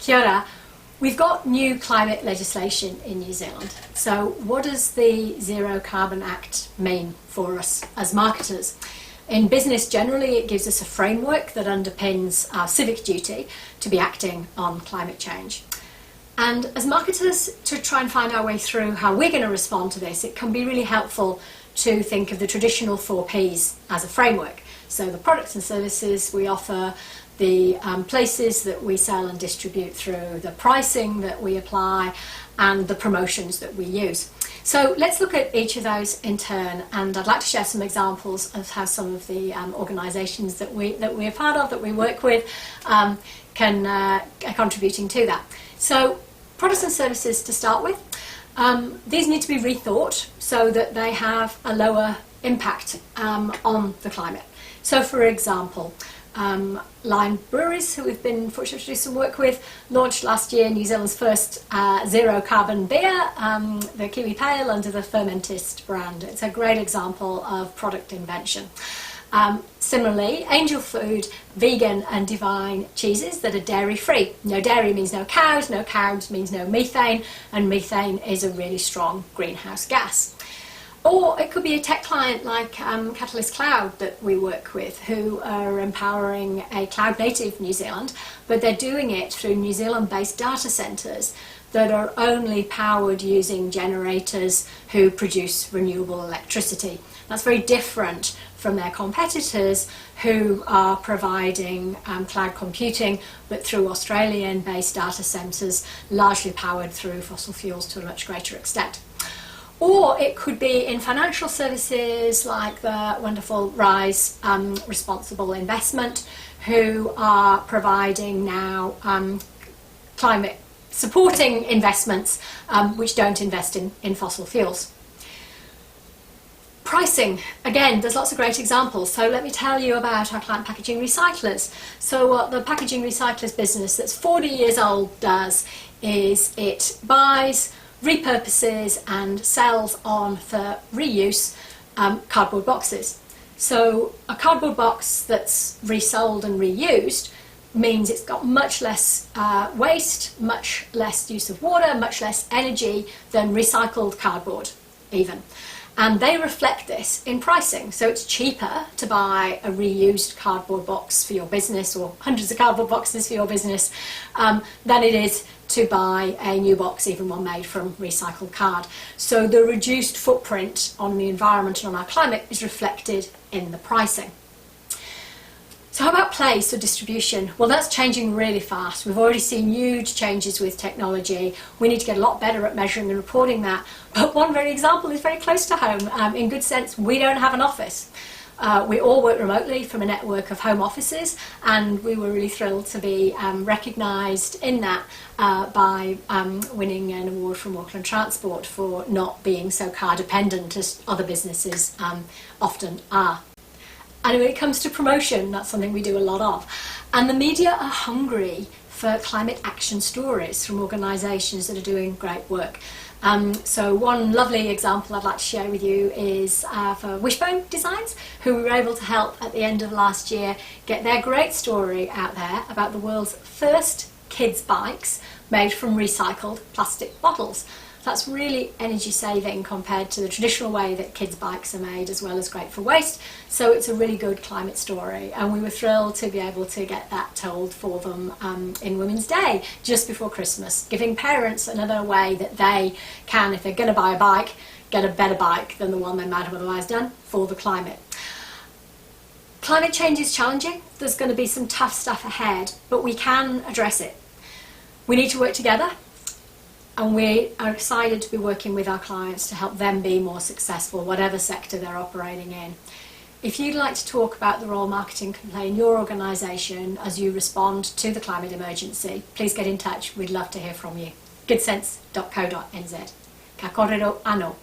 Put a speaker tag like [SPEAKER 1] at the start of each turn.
[SPEAKER 1] Aotearoa, we've got new climate legislation in New Zealand. So what does the Zero Carbon Act mean for us as marketers? In business generally, it gives us a framework that underpins our civic duty to be acting on climate change. And as marketers, to try and find our way through how we're going to respond to this, it can be really helpful to think of the traditional 4 Ps as a framework. So the products and services we offer, the places that we sell and distribute through, the pricing that we apply, and the promotions that we use. So let's look at each of those in turn, and I'd like to share some examples of how some of the organisations that we're part of, that we work with, are contributing to that. So products and services to start with. These need to be rethought so that they have a lower impact on the climate. So for example, Lion Breweries, who we've been fortunate to do some work with, launched last year New Zealand's first zero carbon beer, the Kiwi Pale, under the Fermentist brand. It's a great example of product invention. Similarly, Angel Food, vegan and divine cheeses that are dairy free. No dairy means no cows means no methane, and methane is a really strong greenhouse gas. Or it could be a tech client like Catalyst Cloud that we work with, who are empowering a cloud native New Zealand, but they're doing it through New Zealand based data centres that are only powered using generators who produce renewable electricity. That's very different from their competitors who are providing cloud computing, but through Australian based data centres largely powered through fossil fuels to a much greater extent. Or it could be in financial services like the wonderful Rise Responsible Investment, who are providing now climate supporting investments which don't invest in fossil fuels. Pricing, again, there's lots of great examples. So let me tell you about our client Packaging Recyclers. So what the Packaging Recyclers business that's 40 years old does is it buys, repurposes and sells on for reuse cardboard boxes. So a cardboard box that's resold and reused means it's got much less waste, much less use of water, much less energy than recycled cardboard even. And they reflect this in pricing. So it's cheaper to buy a reused cardboard box for your business, or hundreds of cardboard boxes for your business, than it is to buy a new box, even one made from recycled card. So the reduced footprint on the environment and on our climate is reflected in the pricing. So how about place or distribution? Well, that's changing really fast. We've already seen huge changes with technology. We need to get a lot better at measuring and reporting that. But one very example is very close to home. In GoodSense, we don't have an office. We all work remotely from a network of home offices, and we were really thrilled to be recognised in that by winning an award from Auckland Transport for not being so car dependent as other businesses often are. And when it comes to promotion, that's something we do a lot of. And the media are hungry for climate action stories from organisations that are doing great work. So one lovely example I'd like to share with you is for Wishbone Designs, who we were able to help at the end of last year get their great story out there about the world's first kids' bikes made from recycled plastic bottles. That's really energy saving compared to the traditional way that kids' bikes are made, as well as great for waste. So it's a really good climate story, and we were thrilled to be able to get that told for them in Women's Day just before Christmas, giving parents another way that they can, if they're going to buy a bike, get a better bike than the one they might have otherwise done for the climate. Climate change is challenging. There's going to be some tough stuff ahead, but we can address it. We need to work together. And we are excited to be working with our clients to help them be more successful, whatever sector they're operating in. If you'd like to talk about the role marketing can play in your organisation as you respond to the climate emergency, please get in touch. We'd love to hear from you. GoodSense.co.nz. Ka kōrero anō.